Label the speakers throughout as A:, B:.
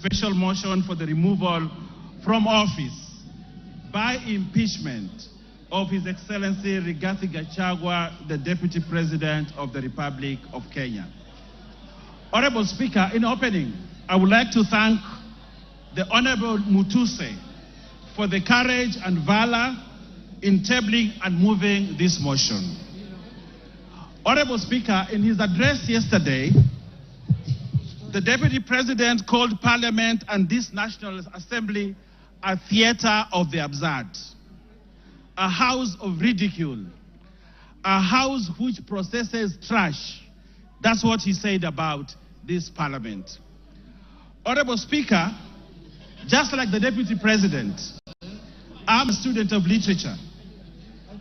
A: special motion for the removal from office by impeachment of His Excellency Rigathi Gachagua, the Deputy President of the Republic of Kenya. Honorable Speaker, in opening, I would like to thank the Honorable Mutuse for the courage and valor in tabling and moving this motion. Honorable Speaker, in his address yesterday, the Deputy President called Parliament and this National Assembly a theater of the absurd, a house of ridicule, a house which processes trash. That's what he said about this Parliament. Honorable Speaker, just like the Deputy President, I'm a student of literature,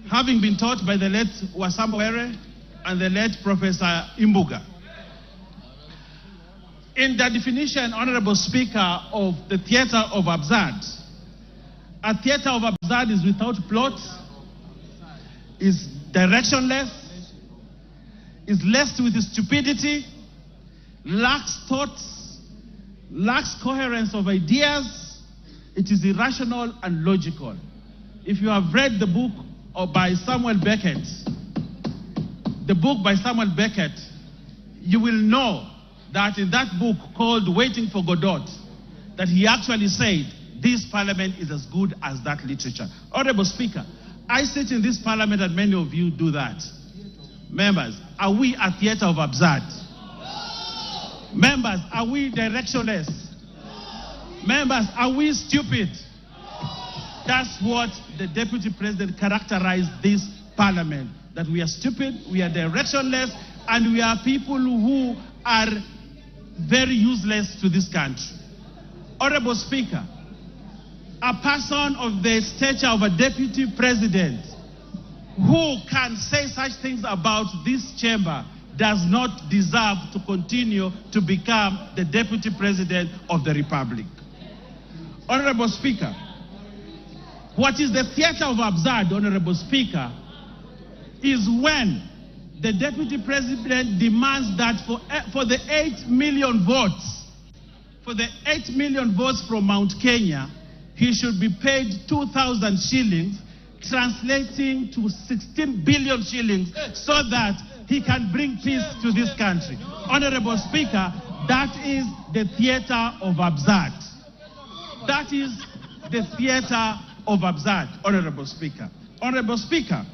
A: having been taught by the late Wasamwere and the late Professor Imbuga. In the definition, Honorable Speaker, of the theater of absurd, a theater of absurd is without plot, is directionless, is laced with stupidity, lacks thoughts, lacks coherence of ideas. It is irrational and logical. If you have read the book by Samuel Beckett, you will know that in that book called Waiting for Godot, that he actually said, this Parliament is as good as that literature. Honorable Speaker, I sit in this Parliament and many of you do that. Members, are we a theater of absurd? Members, are we directionless? Members, are we stupid? That's what the Deputy President characterized this Parliament, that we are stupid, we are directionless, and we are people who are very useless to this country. Honorable Speaker, a person of the stature of a Deputy President who can say such things about this chamber does not deserve to continue to become the Deputy President of the Republic. Honorable Speaker, what is the theater of absurd, Honorable Speaker, is when the Deputy President demands that for the 8 million votes, from Mount Kenya, he should be paid 2,000 shillings, translating to 16 billion shillings, so that he can bring peace to this country. Honorable Speaker, that is the theater of absurd. That is the theater of absurd, Honorable Speaker. Honorable Speaker,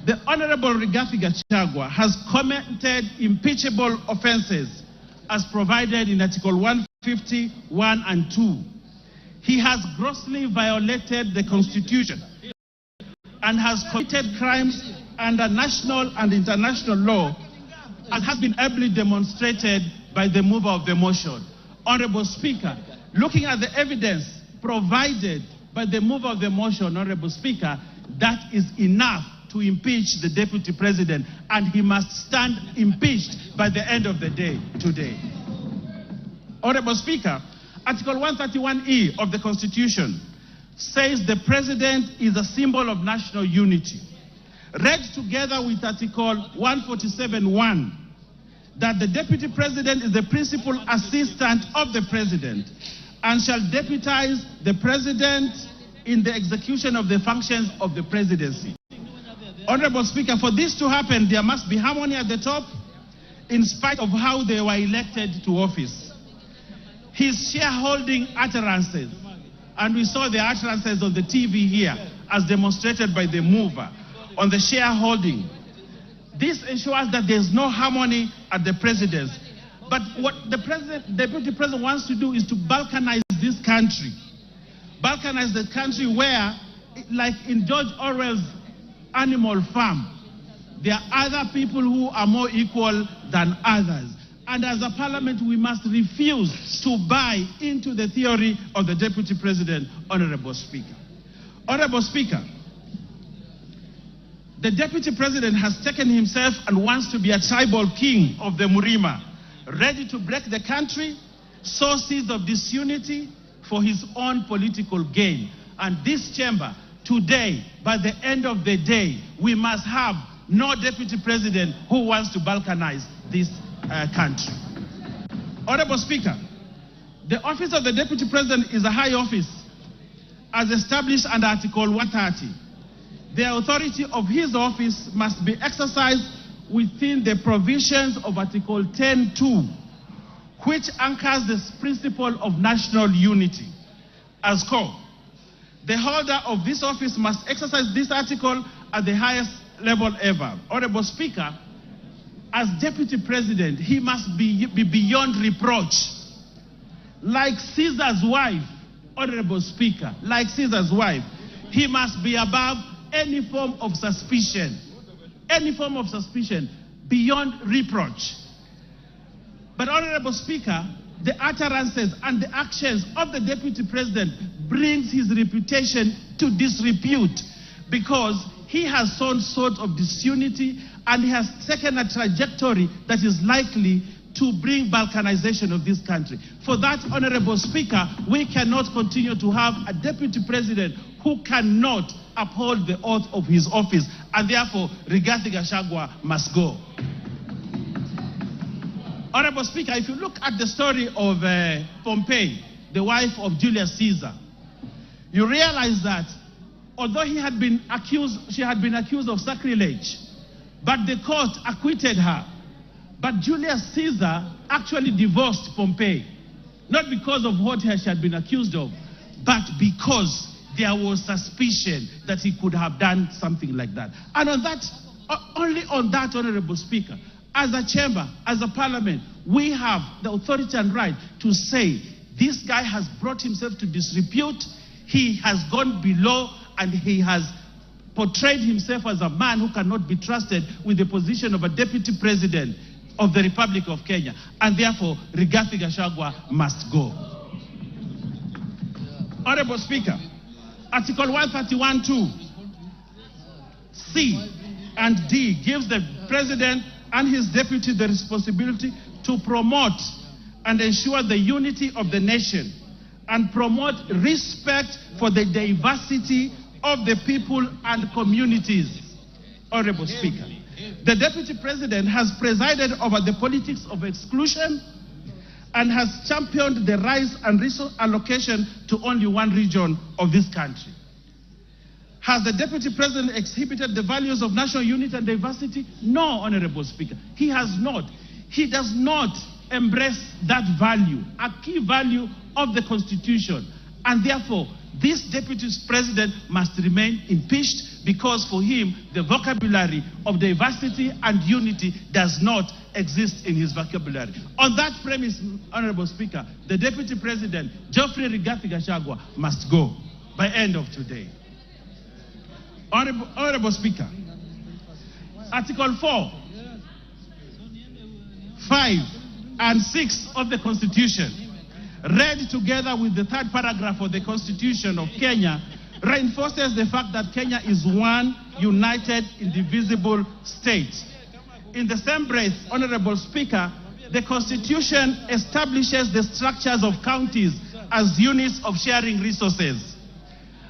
A: the Honorable Rigathi Gachagua has committed impeachable offenses as provided in Article 151 and 2. He has grossly violated the Constitution and has committed crimes under national and international law, as has been ably demonstrated by the mover of the motion. Honorable Speaker, looking at the evidence provided by the mover of the motion, Honorable Speaker, that is enough to impeach the Deputy President, and he must stand impeached by the end of the day today. Honorable Speaker, Article 131E of the Constitution says the President is a symbol of national unity. Read together with Article 147(1), that the Deputy President is the principal assistant of the President and shall deputize the President in the execution of the functions of the Presidency. Honorable Speaker, for this to happen, there must be harmony at the top, in spite of how they were elected to office. His shareholding utterances, and we saw the utterances on the TV here, as demonstrated by the mover, on the shareholding. This ensures that there's no harmony at the presidency. But what the Deputy President wants to do is to balkanize this country. Balkanize the country where, like in George Orwell's Animal Farm, there are other people who are more equal than others. And as a Parliament, we must refuse to buy into the theory of the Deputy President, Honorable Speaker. Honorable Speaker, the Deputy President has taken himself and wants to be a tribal king of the Murima, ready to break the country, sow seeds of disunity for his own political gain. And this chamber, today, by the end of the day, we must have no Deputy President who wants to balkanize this country. Honorable Speaker, The office of the Deputy President is a high office, as established under Article 130. The authority of his office must be exercised within the provisions of Article 10(2), which anchors this principle of national unity as core. The holder of this office must exercise this article at the highest level ever. Honorable Speaker, as Deputy President, he must be beyond reproach. Like Caesar's wife, Honorable Speaker, like Caesar's wife, he must be above any form of suspicion. Any form of suspicion, beyond reproach. But Honorable Speaker, the utterances and the actions of the Deputy President brings his reputation to disrepute, because he has sown sort of disunity and he has taken a trajectory that is likely to bring balkanization of this country. For that, Honorable Speaker, we cannot continue to have a Deputy President who cannot uphold the oath of his office, and therefore Rigathi Gachagua must go. Honorable Speaker, if you look at the story of Pompey, the wife of Julius Caesar, you realize that although she had been accused of sacrilege, but the court acquitted her. But Julius Caesar actually divorced Pompey, not because of what she had been accused of, but because there was suspicion that he could have done something like that. And on that, only on that, Honorable Speaker, as a chamber, as a parliament, we have the authority and right to say, this guy has brought himself to disrepute, he has gone below, and he has portrayed himself as a man who cannot be trusted with the position of a Deputy President of the Republic of Kenya, and therefore Rigathi Gachagua must go. Honorable Speaker, Article 131(2) C and D gives the President and his deputy the responsibility to promote and ensure the unity of the nation and promote respect for the diversity of the people and communities. Honorable Speaker, the Deputy President has presided over the politics of exclusion and has championed the rise and resource allocation to only one region of this country. Has the Deputy President exhibited the values of national unity and diversity? No, Honorable Speaker, he has not. He does not embrace that value, a key value of the Constitution, and therefore this Deputy President must remain impeached, because for him the vocabulary of diversity and unity does not exist in his vocabulary. On that premise, Honorable Speaker, the Deputy President, Geoffrey Rigathi Gachagua, must go by end of today. Honorable Speaker, Article 4, 5, and 6 of the Constitution, read together with the third paragraph of the Constitution of Kenya, reinforces the fact that Kenya is one united, indivisible state. In the same breath, Honorable Speaker, the Constitution establishes the structures of counties as units of sharing resources.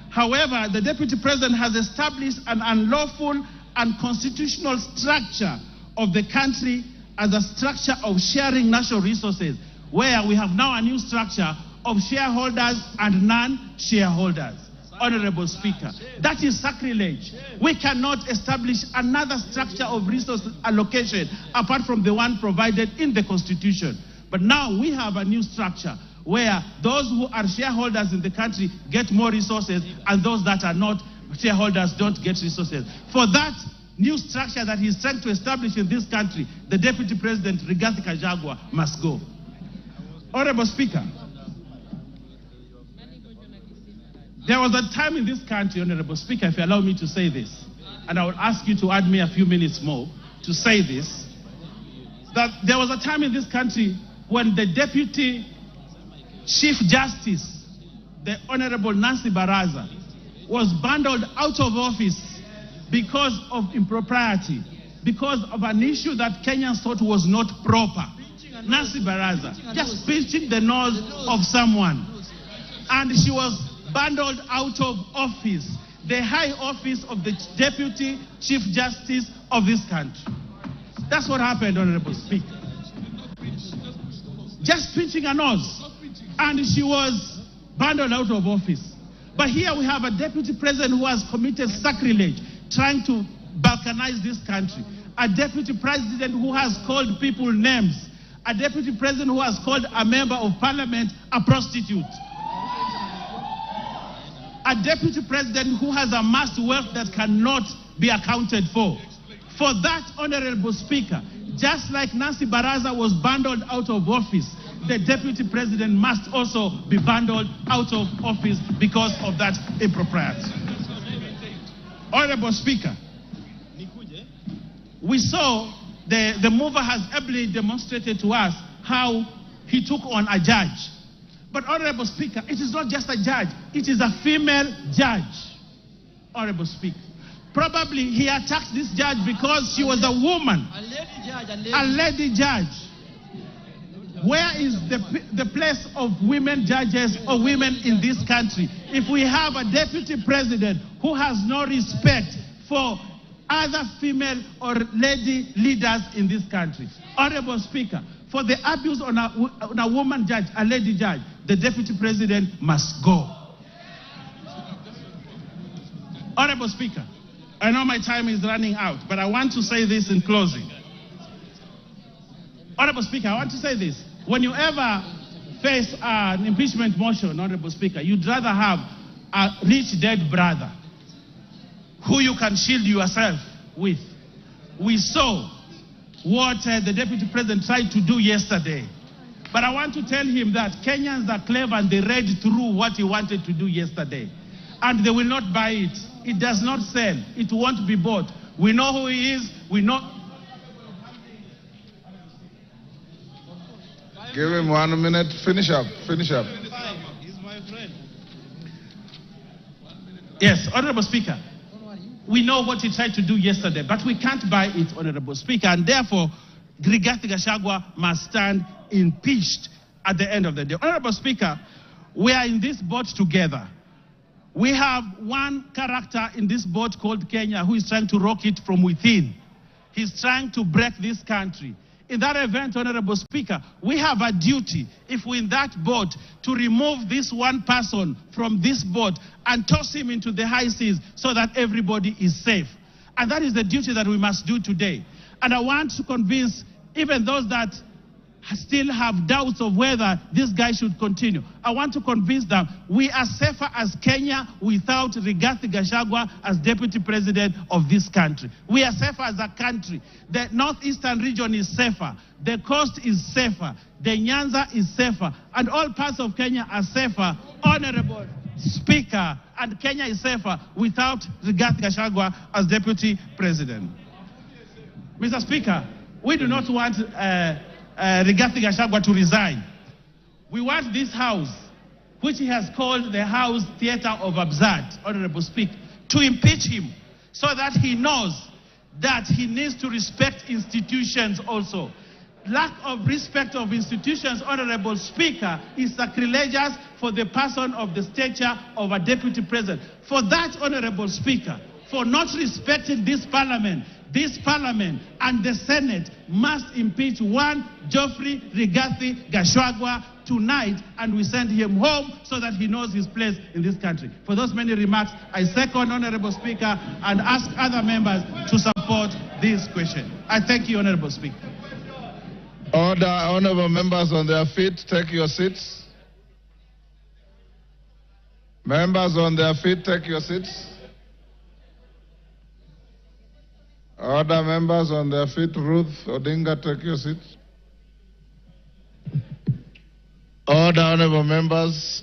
A: However, the Deputy President has established an unlawful and constitutional structure of the country as a structure of sharing national resources, where we have now a new structure of shareholders and non-shareholders. Honorable Speaker, that is sacrilege. We cannot establish another structure of resource allocation apart from the one provided in the Constitution. But now we have a new structure where those who are shareholders in the country get more resources, and those that are not shareholders don't get resources. For that new structure that he's trying to establish in this country, the Deputy President, Rigathi Gachagua, must go. Honorable Speaker, there was a time in this country, Honorable Speaker, if you allow me to say this, and I will ask you to add me a few minutes more to say this, that there was a time in this country when the Deputy Chief Justice, the Honorable Nancy Baraza, was bundled out of office because of impropriety, because of an issue that Kenyans thought was not proper. Nancy Baraza, just pinching the nose of someone. And she was bundled out of office, the high office of the Deputy Chief Justice of this country. That's what happened, Honorable Speaker. Just pinching a nose. and she was bundled out of office. But here we have a deputy president who has committed sacrilege, trying to balkanize this country. A deputy president who has called people names. A deputy president who has called a member of parliament a prostitute. A deputy president who has amassed wealth that cannot be accounted for. For that, Honorable Speaker, just like Nancy Baraza was bundled out of office, the deputy president must also be bundled out of office because of that impropriety. Honorable Speaker, we saw the mover has ably demonstrated to us how he took on a judge. But Honorable Speaker, it is not just a judge, it is a female judge. Honorable Speaker, probably he attacked this judge because she was a woman, a lady judge. Where is the place of women judges or women in this country if we have a deputy president who has no respect for other female or lady leaders in this country? Honorable Speaker, for the abuse on a woman judge, a lady judge, the deputy president must go. Honorable Speaker, I know my time is running out, but I want to say this in closing. Honorable Speaker, I want to say this. When you ever face an impeachment motion, Honorable Speaker, you'd rather have a rich dead brother who you can shield yourself with. We saw what the deputy president tried to do yesterday. But I want to tell him that Kenyans are clever and they read through what he wanted to do yesterday. And they will not buy it. It does not sell. It won't be bought. We know who he is. We know.
B: Give him 1 minute. Finish up. Finish up.
A: He's my friend. Yes, Honorable Speaker. We know what he tried to do yesterday, but we can't buy it, Honorable Speaker, and therefore, Gachagua must stand impeached at the end of the day. Honorable Speaker, we are in this boat together. We have one character in this boat called Kenya who is trying to rock it from within. He's trying to break this country. In that event, Honorable Speaker, we have a duty, if we're in that boat, to remove this one person from this boat and toss him into the high seas so that everybody is safe. And that is the duty that we must do today. And I want to convince even those that still have doubts of whether this guy should continue. I want to convince them we are safer as Kenya without Gachagua as deputy president of this country. We are safer as a country. The northeastern region is safer. The coast is safer. The Nyanza is safer. And all parts of Kenya are safer. Honorable Speaker, and Kenya is safer without Gachagua as deputy president. Mr. Speaker, we do not want Gachagua to resign. We want this house, which he has called the House Theatre of Absurd, Honorable Speaker, to impeach him so that he knows that he needs to respect institutions also. Lack of respect of institutions, Honorable Speaker, is sacrilegious for the person of the stature of a deputy president. For that, Honorable Speaker, for not respecting this parliament and the Senate must impeach one Geoffrey Gachagua tonight, and we send him home so that he knows his place in this country. For those many remarks, I second, Honorable Speaker, and ask other members to support this question. I thank you, Honorable Speaker.
B: Order, honorable members on their feet, take your seats. Members on their feet, take your seats. Order, members on their feet. Ruth Odinga, take your seat. Order, honorable members.